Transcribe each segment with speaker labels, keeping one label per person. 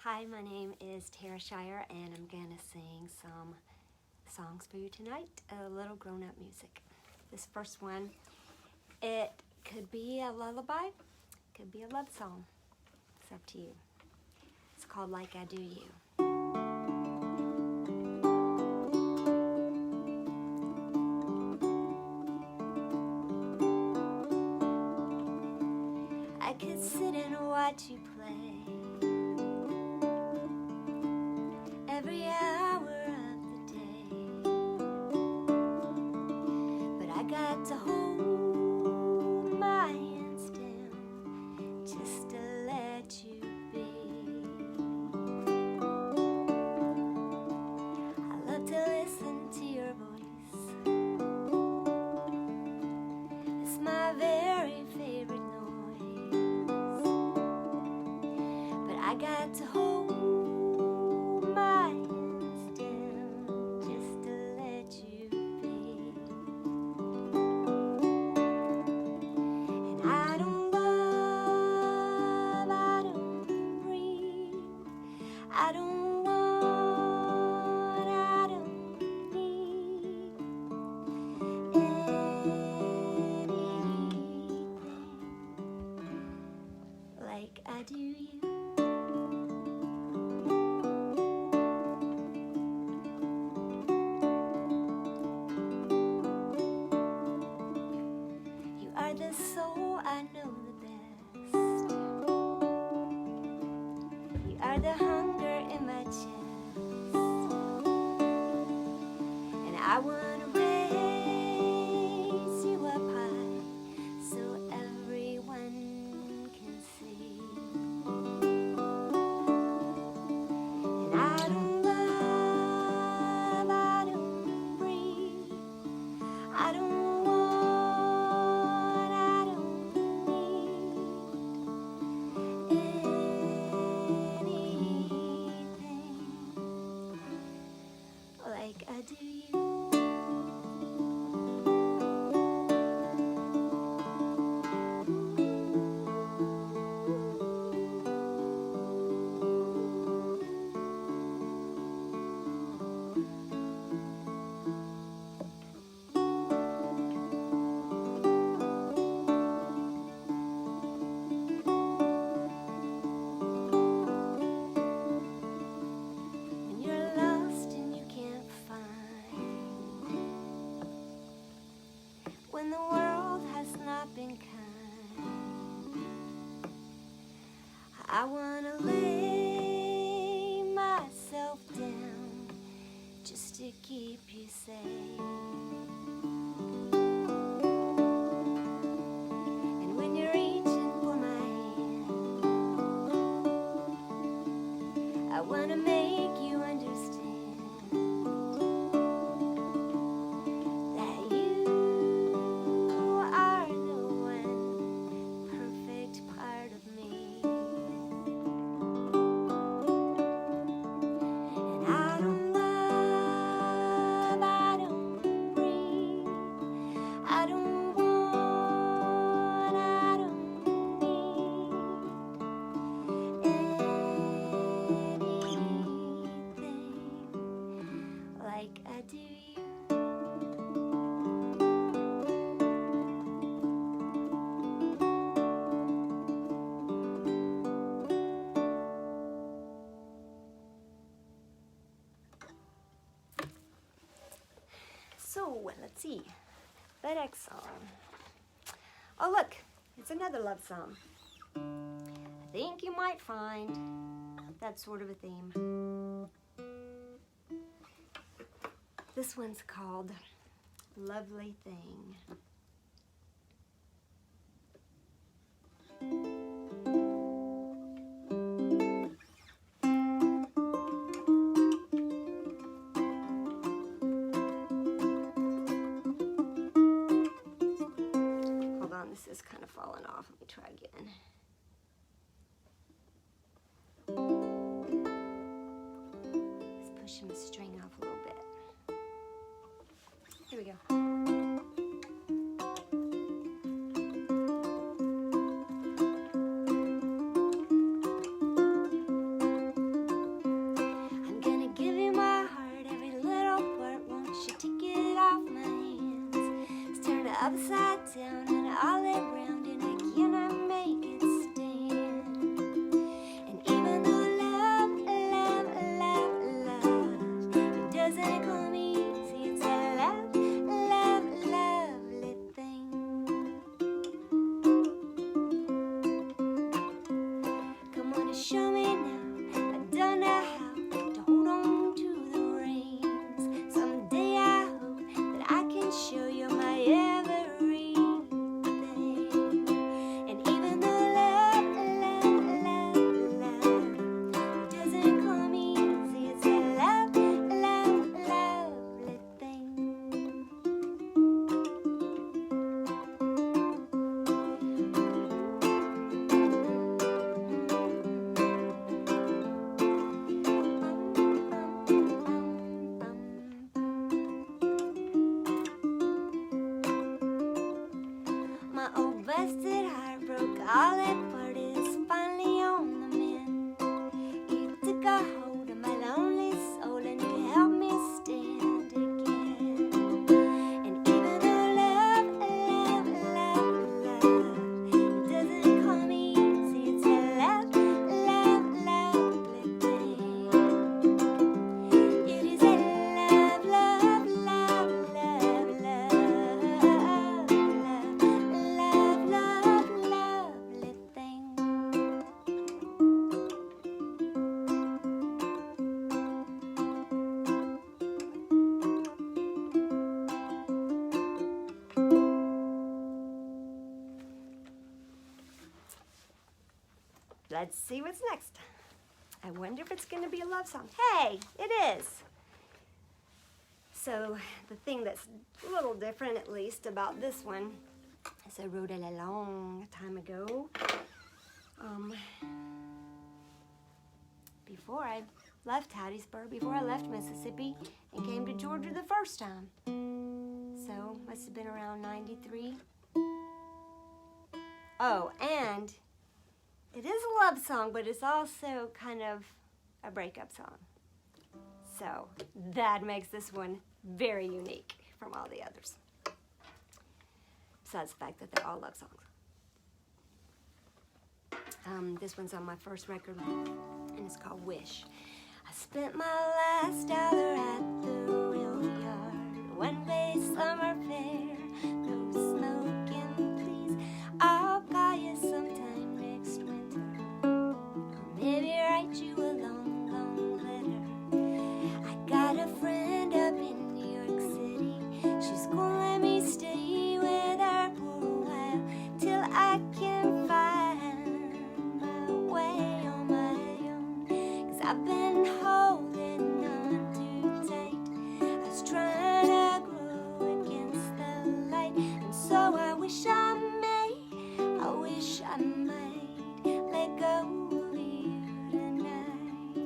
Speaker 1: Hi, my name is Scheyer, and I'm gonna sing some songs for you tonight, a little grown-up music. This first one, it could be a lullaby, could be a love song. It's up to you. It's called Like I Do You. I could sit and watch you play every hour of the day, but I got to hold my hands down just to let you be. I love to listen to your voice. It's my very favorite noise, but I got to hold my hands down just to let you be. And I don't love, I don't breathe, I don't want, I don't need anything like I do you. You are the soul I know the best. You are the hunger in my chest, and I want to raise you up high so everyone can see. And I don't love, I don't breathe, I don't want, I don't need anything like I do you. When you're lost and you can't find, when the world has not been kind, I wanna lay myself down just to keep you safe. And when you're reaching for my hand, I wanna make you understand that you are the one perfect part of me. And I don't love, I don't breathe, I don't want, I don't need anything like I do you. So, let's see. The next song. Oh, look, it's another love song. I think you might find that sort of a theme. This one's called Lovely Thing. Hold on, this is kind of falling off. Let me try again. Just pushing the string off a little bit. Here we go. upside down and all around, and I cannot make it stand. And even though love, love, love, love, it doesn't come easy, it's a love, love, lovely thing. Come on and show me now, I don't know how to hold on to the reins. Someday I hope that I can show you my everything. And even though love, love, love, love doesn't come easy, it's a love, love, lovely thing. My old busted heart broke all apart, is finally on the mend. You took a hold of my lonely soul and you helped me stand again. And even though love, love, love, love, it doesn't come easy, it's a love, love, lovely thing. It is a love, love, love, love, love, love, lovely thing. Let's see what's next. I wonder if it's going to be a love song. Hey, it is. So the thing that's a little different, at least, about this one is I wrote it a long time ago. Before I left Hattiesburg, before I left Mississippi and came to Georgia the first time. So must have been around 93. Oh, and it is a love song, but it's also kind of a breakup song. So that makes this one very unique from all the others. Besides the fact that they're all love songs. This one's on my first record, and it's called Wish. I spent my last dollar at the rail yard, one-way summer fair, no smoking, please. I'll call you sometime next winter, or maybe write you a long, long letter. I got a friend up in New York City, she's gonna let me stay with her for a while, till I can find my way on my own. 'Cause I've been holding on too tight, I was trying to grow against the light, and so I wish I might let go of you tonight.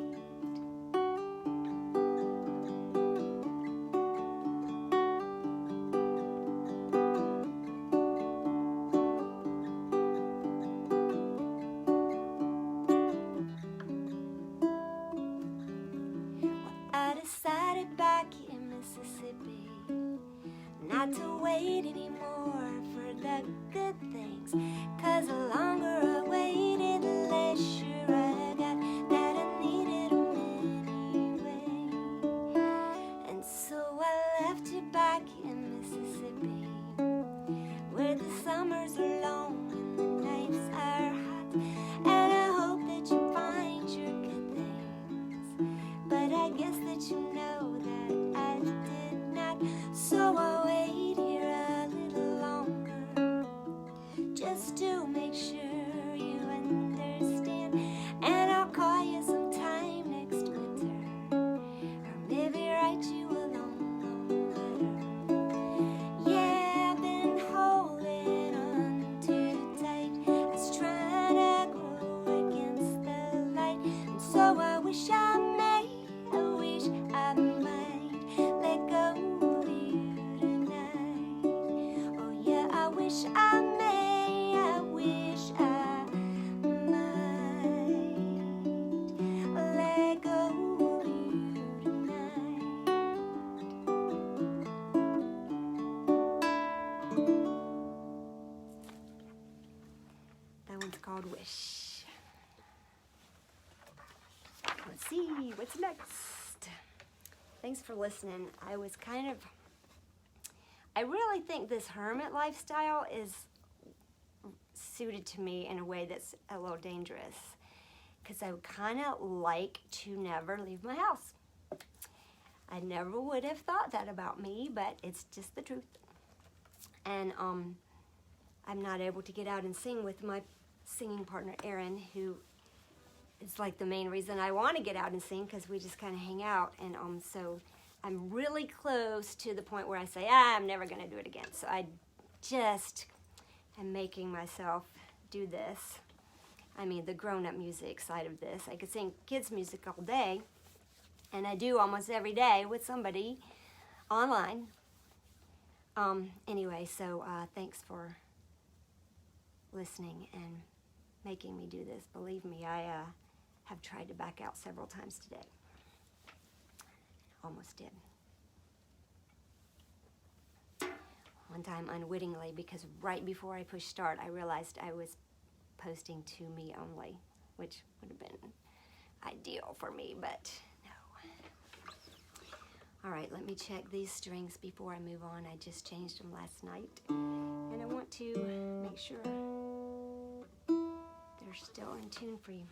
Speaker 1: Well, I decided back in Mississippi not to wait anymore for the good things, 'cause the longer I waited, the less sure I got that I needed them anyway. And so I left you back in Mississippi, where the summers are long and the nights are hot, and I hope that you find your good things, but I guess that you know that I did not. So I'll wait here a little longer, just to make sure see what's next. Thanks for listening. I really think this hermit lifestyle is suited to me in a way that's a little dangerous, because I kind of like to never leave my house. I never would have thought that about me, but it's just the truth. And I'm not able to get out and sing with my singing partner, Erin, who is like the main reason I want to get out and sing, because we just kind of hang out. And so I'm really close to the point where I say, I'm never going to do it again. So I just am making myself do this. I mean, the grown-up music side of this. I could sing kids' music all day, and I do almost every day with somebody online. Anyway, so thanks for listening and making me do this. Believe me, I have tried to back out several times today. Almost did. One time unwittingly, because right before I pushed start, I realized I was posting to me only, which would have been ideal for me, but no. All right, let me check these strings before I move on. I just changed them last night, and I want to make sure they're still in tune for you.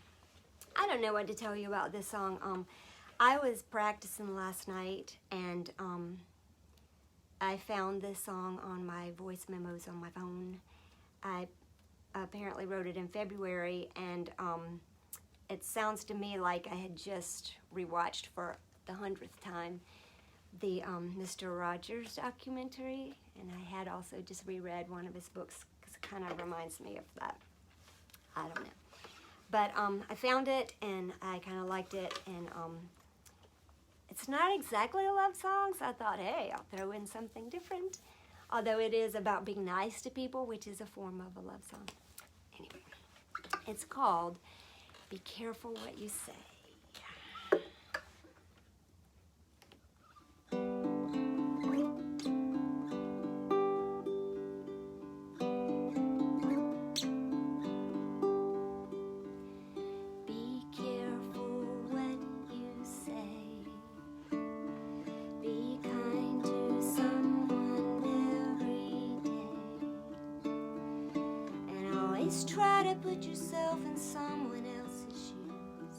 Speaker 1: I don't know what to tell you about this song. I was practicing last night, and I found this song on my voice memos on my phone. I apparently wrote it in February, and it sounds to me like I had just rewatched for the 100th time the Mr. Rogers documentary, and I had also just reread one of his books, because it kind of reminds me of that. I don't know. But I found it, and I kind of liked it, and it's not exactly a love song, so I thought, hey, I'll throw in something different. Although it is about being nice to people, which is a form of a love song. Anyway, it's called Be Careful What You Say. Try to put yourself in someone else's shoes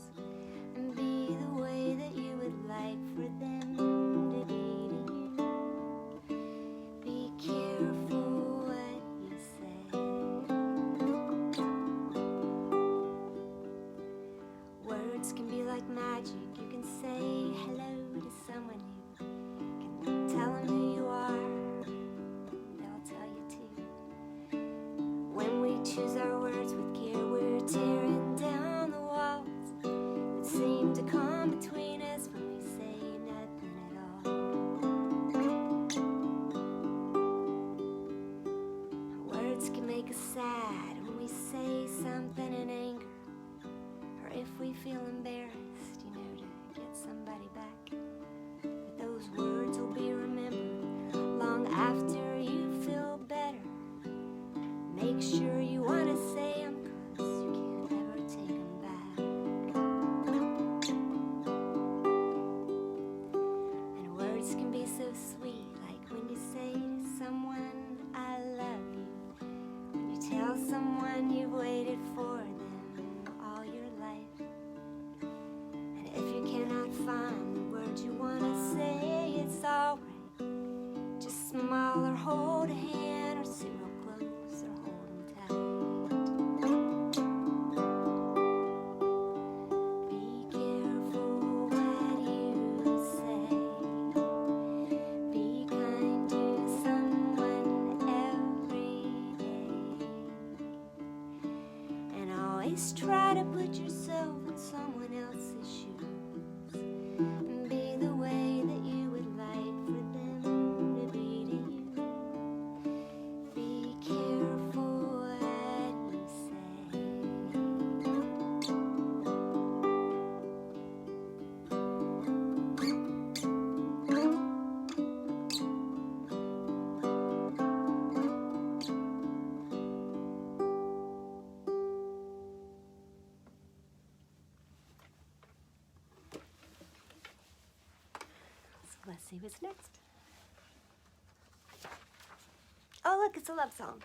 Speaker 1: and be the way that you would like for them to be to you. Be careful what you say. Words can be like magic. You can say hello to someone new, can tell them who you are. They'll tell you too. When we choose our words with care, we're tearing down the walls that seem to come between us when we say nothing at all. Words can make us sad when we say something in anger, or if we feel embarrassed, to get somebody back. But those words will be remembered long after you feel better. Make sure you want to say them, 'cause you can't ever take them back. And words can be so sweet, like when you say to someone, I love you. When you tell someone you've waited for them all your life. And if you cannot find the words you want to say, it's alright. Just smile or hold a hand or sit real close or hold them tight. Be careful what you say. Be kind to someone every day. And always try to put yourself in someone else's shoes and be the way that you would like for them to be to you. see what's next. Oh, look, it's a love song.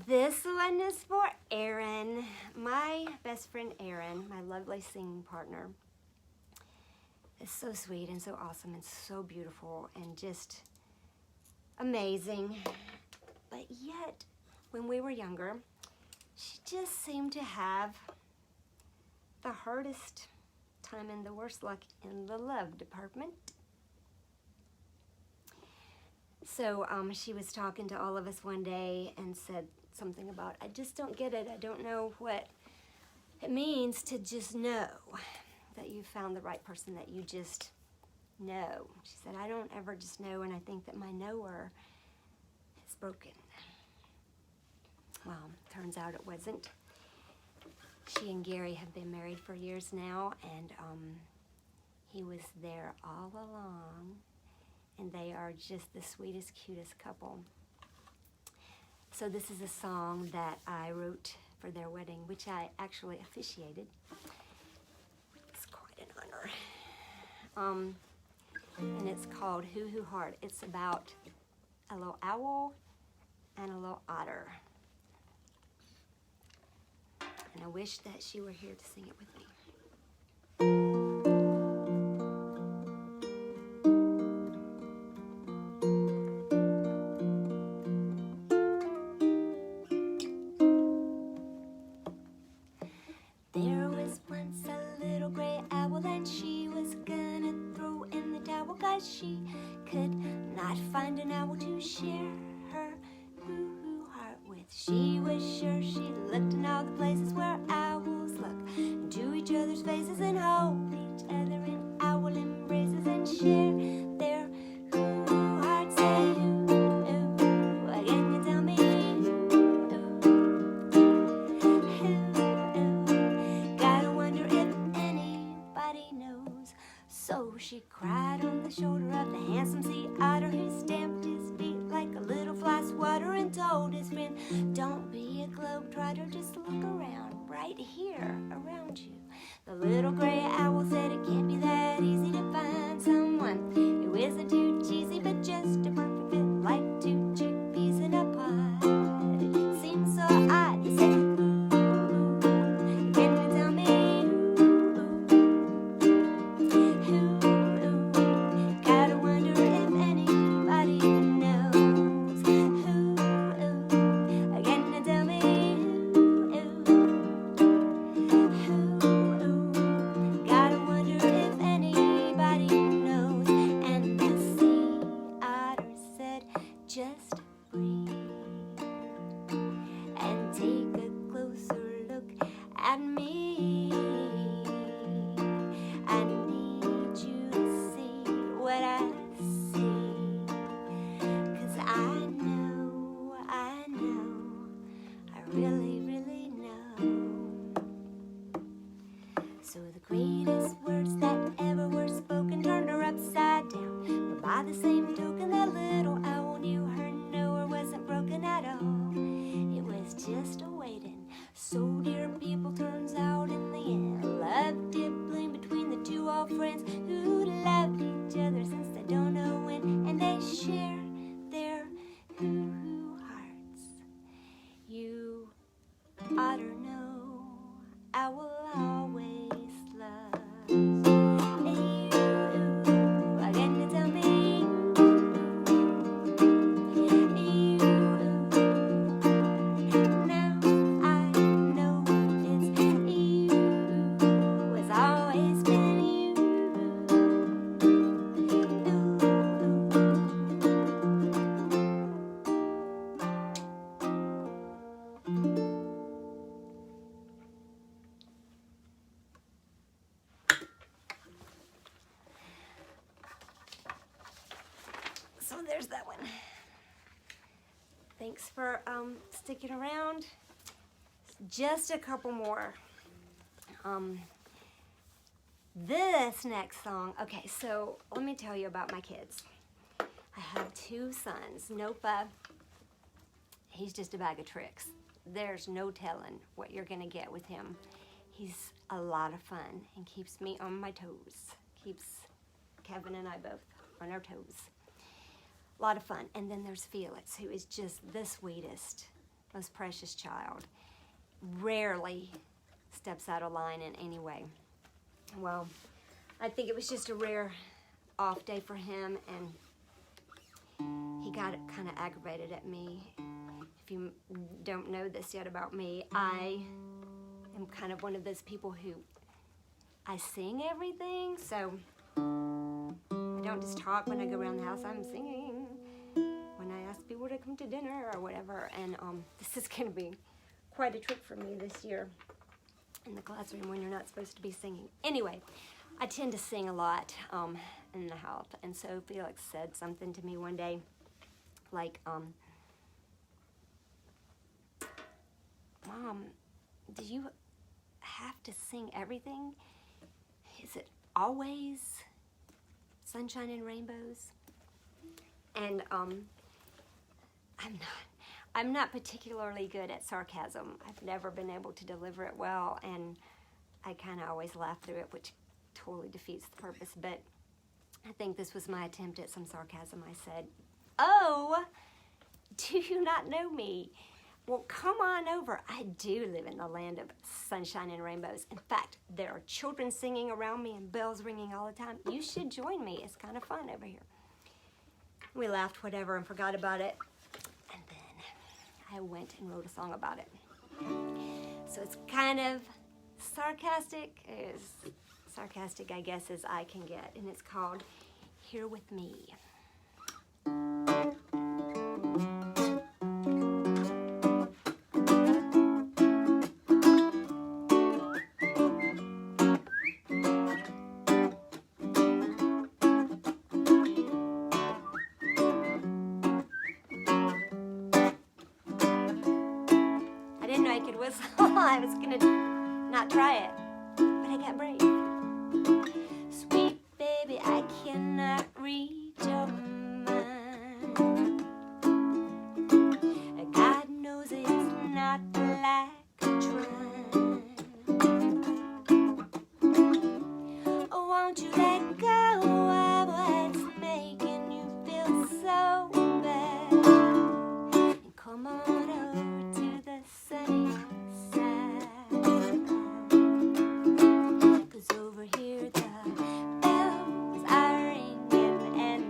Speaker 1: This one is for Erin, my best friend Erin, my lovely singing partner. It's so sweet and so awesome and so beautiful and just amazing. But yet, when we were younger, she just seemed to have the hardest time and the worst luck in the love department. So she was talking to all of us one day and said something about, I just don't get it. I don't know what it means to just know that you found the right person, that you just know. She said, I don't ever just know, and I think that my knower is broken. Well, turns out it wasn't. She and Gary have been married for years now, and he was there all along. And they are just the sweetest, cutest couple. So this is a song that I wrote for their wedding, which I actually officiated. It's quite an honor. And it's called Hoo Hoo Heart. It's about a little owl and a little otter. And I wish that she were here to sing it with me. There was once a little gray owl, and she was gonna throw in the towel, 'cause she could not find an owl to share her hoo-hoo heart with. She was sure she looked in all the places where owls look into each other's faces and hold each other in owl embraces and share their hoo-hoo hearts. Say hoo-hoo, again you tell me so she cried on the shoulder of the handsome sea otter, who stamped his feet like a little fly swatter and told his friend, don't be a globetrotter, just look around, right here around you. The little gray owl said it can't be that easy to find someone who isn't too cheesy but just a perfect fit, like two chickpeas in a pot. It seems so odd to say, just breathe and take a closer look at me. I need you to see what I see, 'cause I know, I really, really know. So the greatest words that ever were spoken turned her upside down, but by the same token that little owl knew her knower wasn't broken at all. It was just a waiting. So dear people, turns out in the end, love did bloom between the two old friends who loved each other since they don't know when, and they share their hoo-hoo hearts. You ought to know I will always love you. Again, you tell me so there's that one. Thanks for sticking around. Just a couple more. This next song, okay, so let me tell you about my kids. I have two sons. Nopa, he's just a bag of tricks. There's no telling what you're gonna get with him. He's a lot of fun and keeps me on my toes. Keeps Kevin and I both on our toes. A lot of fun. And then there's Felix, who is just the sweetest, most precious child. Rarely steps out of line in any way. Well, I think it was just a rare off day for him, and he got kind of aggravated at me. If you don't know this yet about me, I am kind of one of those people who I sing everything, so I don't just talk when I go around the house. I'm singing when I ask people to come to dinner or whatever, and this is going to be quite a trick for me this year in the classroom when you're not supposed to be singing. Anyway, I tend to sing a lot in the house, and so Felix said something to me one day, like, Mom, do you have to sing everything? Is it always sunshine and rainbows? And I'm not particularly good at sarcasm. I've never been able to deliver it well, and I kind of always laugh through it, which totally defeats the purpose. But I think this was my attempt at some sarcasm. I said, "Oh, do you not know me? Well, come on over. I do live in the land of sunshine and rainbows. In fact, there are children singing around me and bells ringing all the time. You should join me. It's kind of fun over here." We laughed, whatever, and forgot about it. And then I went and wrote a song about it. So it's kind of sarcastic, as sarcastic, I guess, as I can get. And it's called Here With Me. I didn't know I could whistle. I was gonna not try it, but I got brave. Sweet baby, I cannot read your mind. God knows it's not like I'm trying. Oh, won't you let go of what's making you feel so bad, and come on over to the sunny side. 'Cause over here the bells are ringing and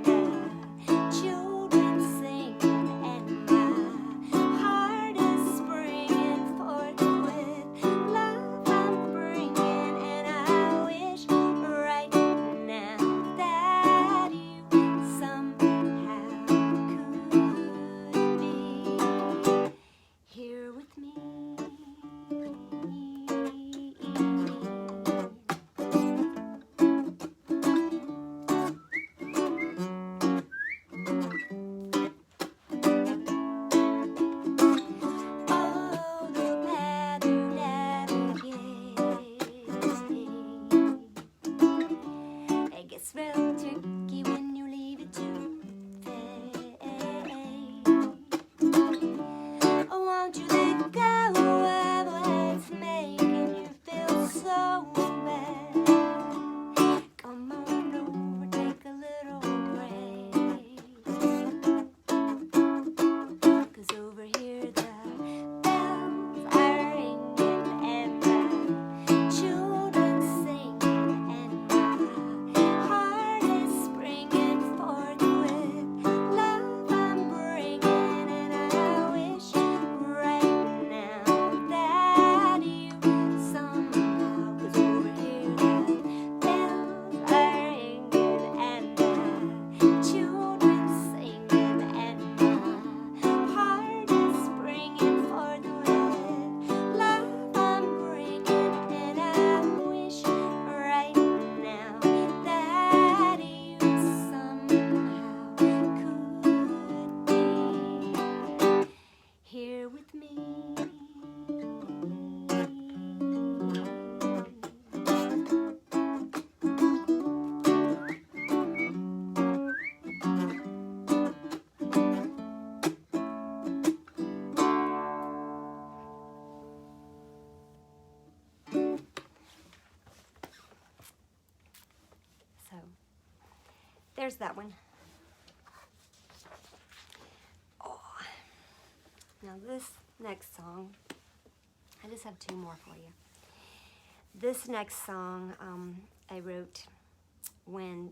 Speaker 1: there's that one. Oh. Now this next song, I just have two more for you. This next song I wrote when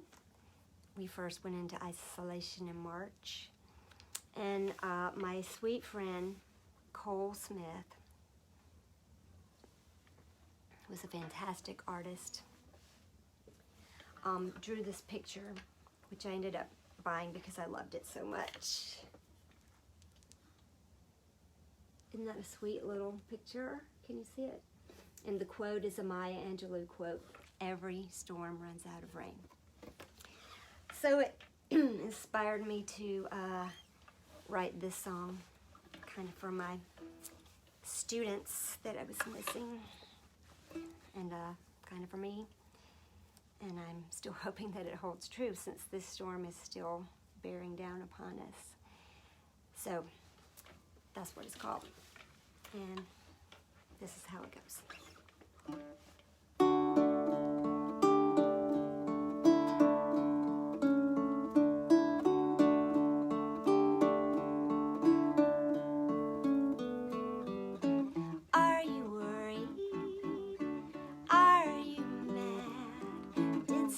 Speaker 1: we first went into isolation in March. And my sweet friend, Cole Smith, was a fantastic artist, drew this picture, which I ended up buying because I loved it so much. Isn't that a sweet little picture? Can you see it? And the quote is a Maya Angelou quote, "Every storm runs out of rain." So it inspired me to write this song, kind of for my students that I was missing, and kind of for me. And I'm still hoping that it holds true since this storm is still bearing down upon us. So that's what it's called. And this is how it goes.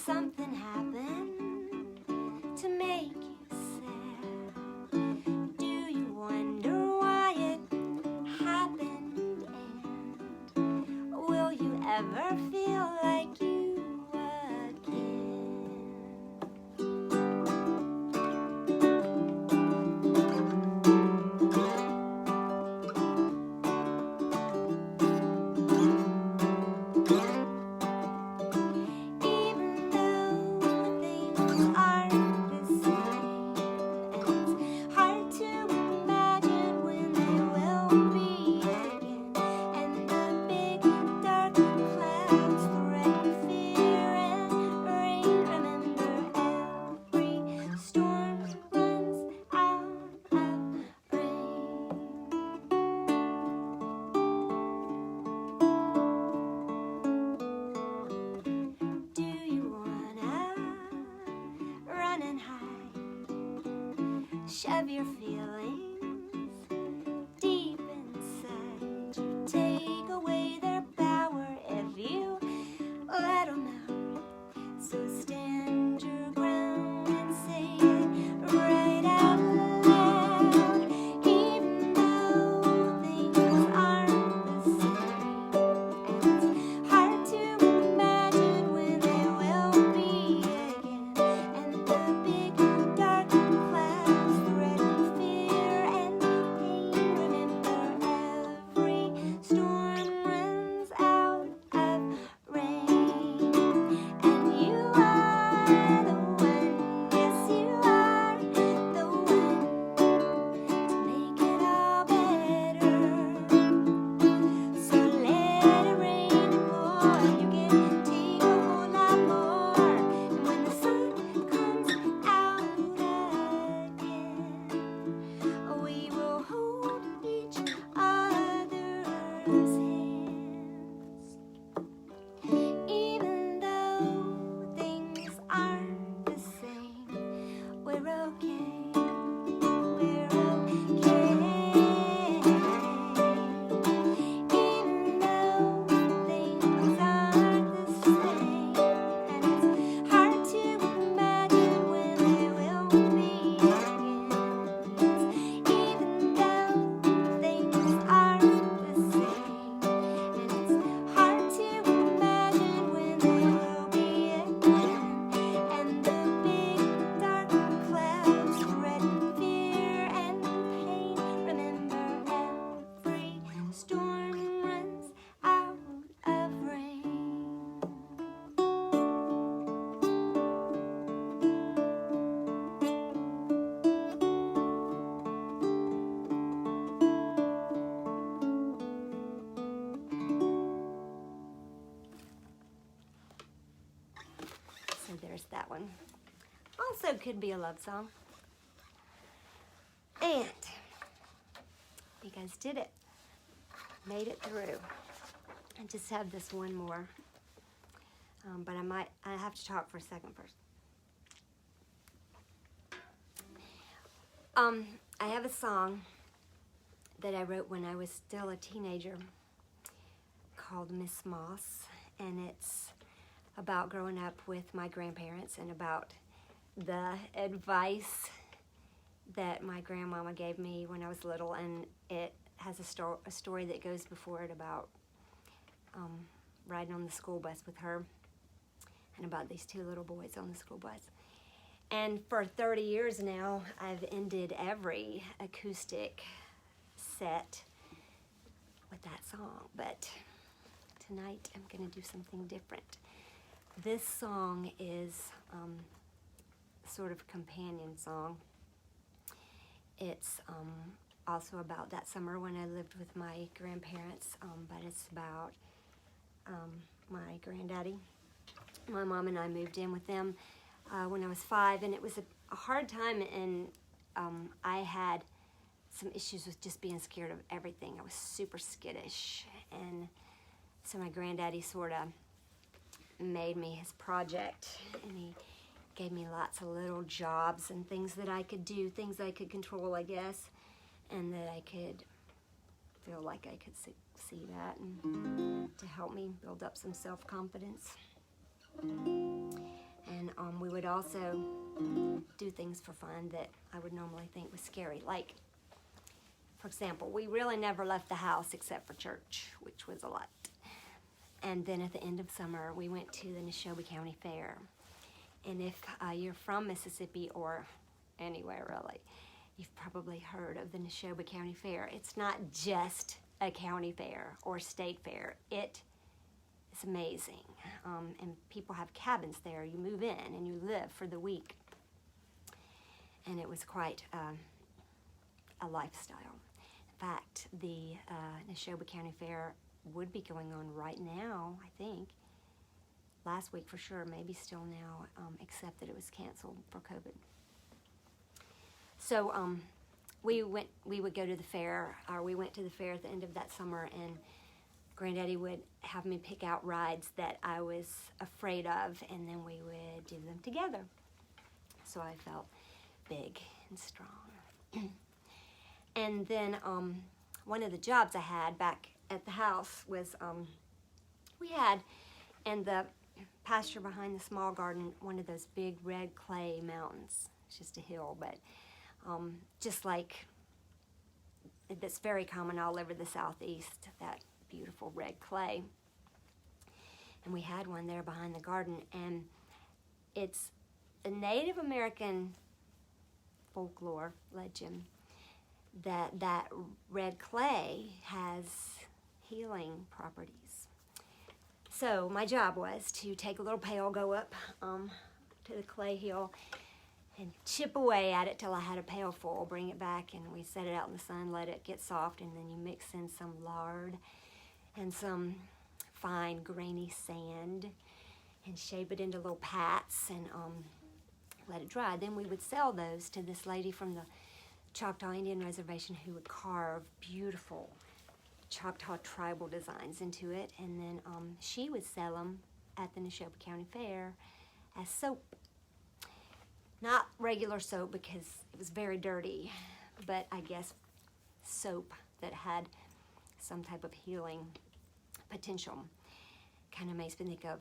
Speaker 1: Something happened to make you sad. Do you wonder why it happened? And will you ever feel like you again? Shove your feelings deep inside you. Take away their power if you let them out. So stand your ground and say it right out loud. Even though things aren't the same, it's hard to imagine when they will be again. And the big dark clouds threaten fear and pain. Remember, every storm runs out of rain. And you are the one, yes you are the one to make it all better. So let it rain and pour, you can take a whole lot more. And when the sun comes out again, we will hold each other's hands. Even though things aren't the same, we're okay. We're okay. Even though things aren't the same, and it's hard to imagine when they will be again. Even though things aren't the same, and it's hard to imagine when they will be again. And the big dark clouds threaten fear and pain. Remember, every storm runs out of rain. So there's that one. Also could be a love song. And you guys did it. Made it through. I just have this one more. But I have to talk for a second first. I have a song that I wrote when I was still a teenager called Miss Moss, and it's about growing up with my grandparents and about the advice that my grandmama gave me when I was little, and it has a story that goes before it about riding on the school bus with her and about these two little boys on the school bus. And for 30 years now, I've ended every acoustic set with that song, but tonight I'm going to do something different. This song is sort of a companion song. It's also about that summer when I lived with my grandparents, but it's about my granddaddy. My mom and I moved in with them when I was 5, and it was a hard time, and I had some issues with just being scared of everything. I was super skittish, and so my granddaddy sort of made me his project, and he gave me lots of little jobs and things that I could do, things I could control, I guess, and that I could feel like I could succeed at, and to help me build up some self-confidence. And we would also do things for fun that I would normally think was scary. Like, for example, we really never left the house except for church, which was a lot. And then at the end of summer, we went to the Neshoba County Fair. And if you're from Mississippi or anywhere really, you've probably heard of the Neshoba County Fair. It's not just a county fair or state fair. It is amazing. And people have cabins there. You move in and you live for the week. And it was quite a lifestyle. In fact, the Neshoba County Fair would be going on right now, I think. Last week for sure, maybe still now, except that it was canceled for COVID. So we would go to the fair, or we went to the fair at the end of that summer, and Granddaddy would have me pick out rides that I was afraid of, and then we would do them together. So I felt big and strong. And then one of the jobs I had back at the house was we had in the pasture behind the small garden one of those big red clay mountains. It's just a hill, but just like that's very common all over the southeast, that beautiful red clay. And we had one there behind the garden, and it's a Native American folklore legend that red clay has healing properties. So my job was to take a little pail, go up to the clay hill, and chip away at it till I had a pail full, bring it back, and we set it out in the sun, let it get soft, and then you mix in some lard and some fine grainy sand and shape it into little pats and let it dry. Then we would sell those to this lady from the Choctaw Indian Reservation who would carve beautiful Choctaw tribal designs into it, and then she would sell them at the Neshoba County Fair as soap. Not regular soap because it was very dirty, but I guess soap that had some type of healing potential. Kind of makes me think of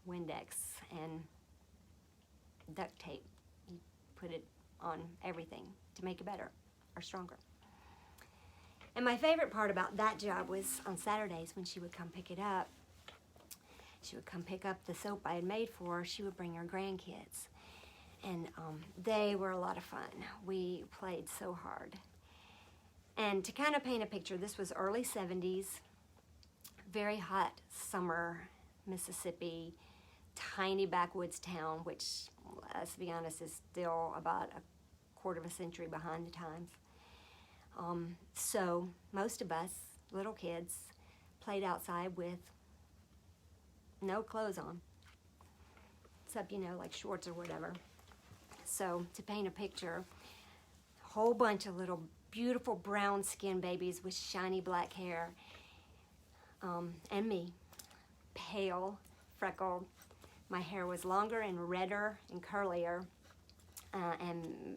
Speaker 1: Windex and duct tape. You put it on everything to make it better or stronger. And my favorite part about that job was on Saturdays when she would come pick it up. She would come pick up the soap I had made for her. She would bring her grandkids. And they were a lot of fun. We played so hard. And to kind of paint a picture, this was early 70s, very hot summer, Mississippi, tiny backwoods town, which, let's be honest, is still about a quarter of a century behind the times. So most of us, little kids, played outside with no clothes on, except, like shorts or whatever. So to paint a picture, a whole bunch of little beautiful brown skinned babies with shiny black hair, and me, pale, freckled. My hair was longer and redder and curlier, and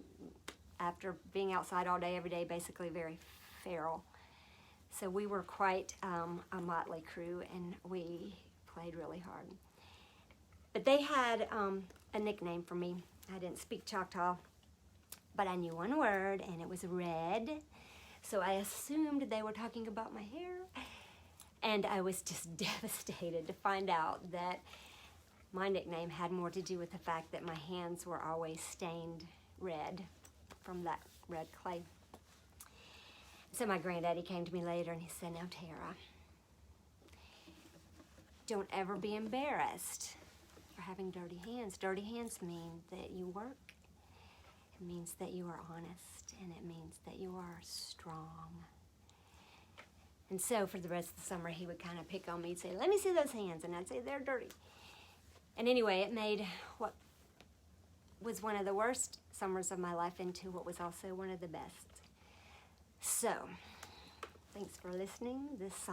Speaker 1: after being outside all day, every day, basically very feral. So we were quite a motley crew, and we played really hard. But they had a nickname for me. I didn't speak Choctaw, but I knew one word, and it was red. So I assumed they were talking about my hair. And I was just devastated to find out that my nickname had more to do with the fact that my hands were always stained red from that red clay. So my granddaddy came to me later and he said, "Now, Tara, don't ever be embarrassed for having dirty hands. Dirty hands mean that you work. It means that you are honest, and it means that you are strong." And so for the rest of the summer, he would kind of pick on me and say, "Let me see those hands," and I'd say, "They're dirty." And anyway, it made what was one of the worst summers of my life into what was also one of the best. So, thanks for listening. This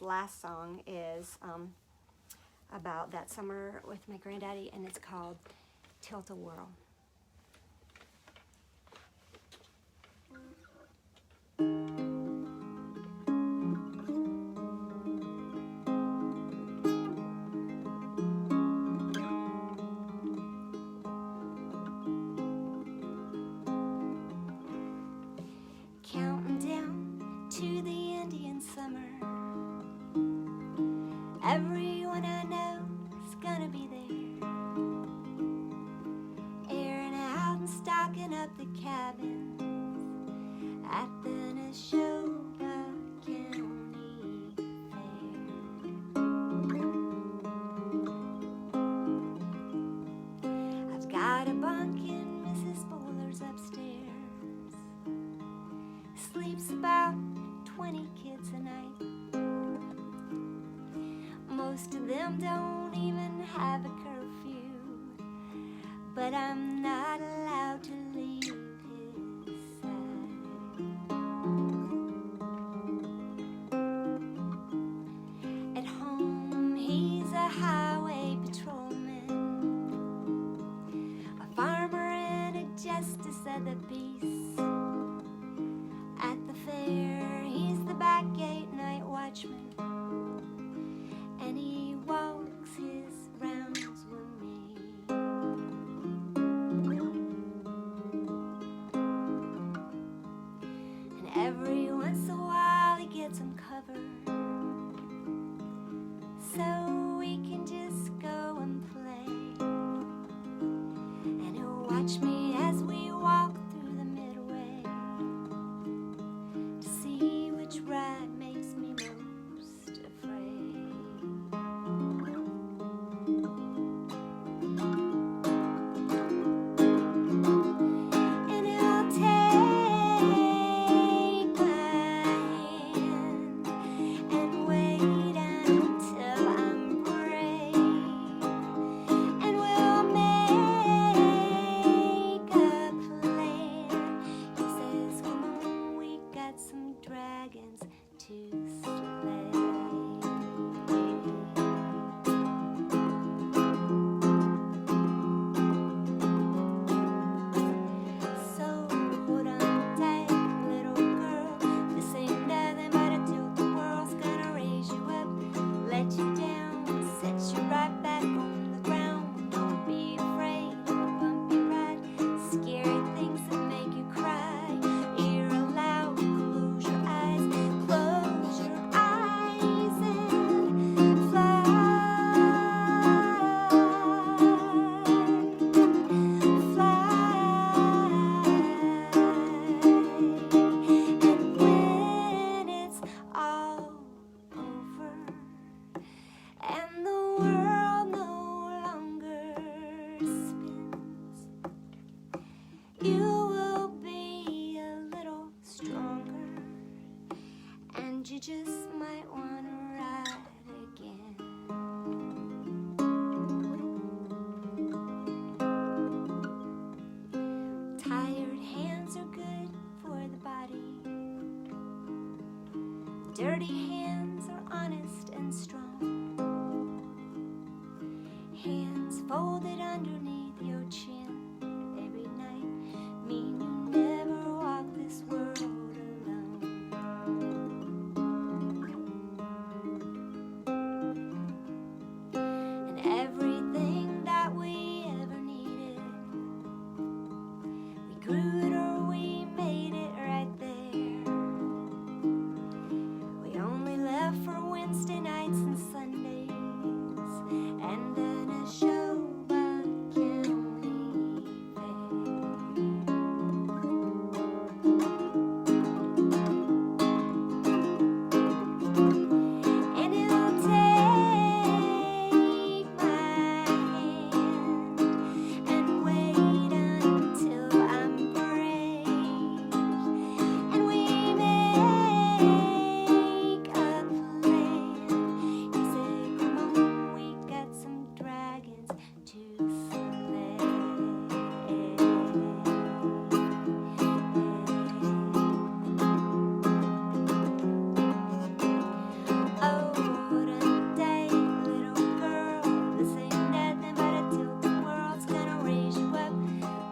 Speaker 1: last song is about that summer with my granddaddy, and it's called TiltaWhirl. Counting down to the Indian summer. Everyone I know is gonna be there, airing out and stocking up the cabins at the Neshoba County Fair. I've got a bunk in Mrs. Bowler's upstairs. Sleeps about 20 kids a night. Most of them don't even have a curfew, but I'm not allowed to leave his side. At home, he's a highway patrolman, a farmer and a justice of the peace. At the fair, he's the back gate night watchman, and he walks his rounds with me. And every once in a while he gets him covered, so we can just go and play. And he'll watch me as we walk through the midway to see which ride makes me most afraid. And he'll take my hand and wait until I'm brave, and we'll make a plan. He says, "Come on, we got some dragons to slay." So hold on tight, little girl. This ain't nothing but a tilt-a-whirl's gonna raise you up, let you down, set you right back on the ground. Don't be afraid of a bumpy ride, scary things that make you cry. Ear aloud, close your eyes and fly. And when it's all over and the world no longer spins, you will be a little stronger, and you just might want to ride again. Tired hands are good for the body. Dirty hands are honest and strong. Hands folded underneath your chin every night mean you never everything that we ever needed. We grew it or we made it right there. We only left for Wednesday nights and Sundays, and then a show by County And he'll take my hand and wait until I'm brave, and we make a plan. He said, come on, we got some dragons to slay. Oh, today, little girl, this ain't nothing but a TiltaWhirl's gonna raise you up,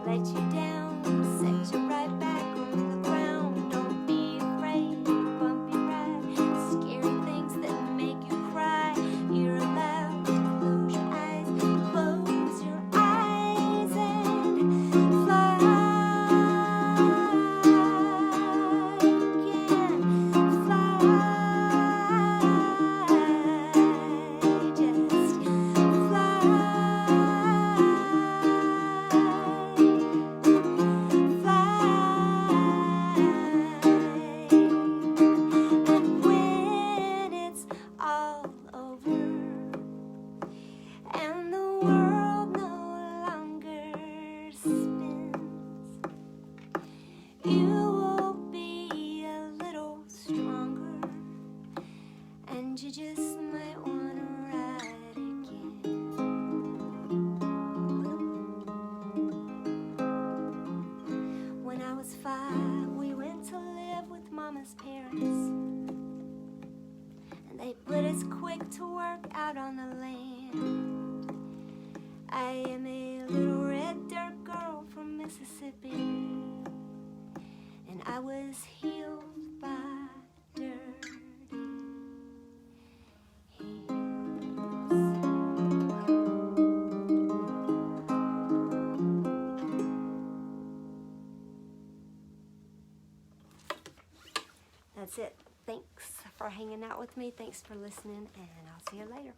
Speaker 1: let you down, set you right back on the ground. Don't be afraid, bumpy ride, scary things that make you cry. You're allowed to close your eyes and fly. All over, and the world no longer spins, you will be a little stronger, and you just might want to ride again. When I was 5, we went to live with Mama's parents. They put us quick to work out on the land. I am a little red dirt girl from Mississippi, and I was healed by dirty heels. That's it. Thanks for hanging out with me. Thanks for listening, and I'll see you later.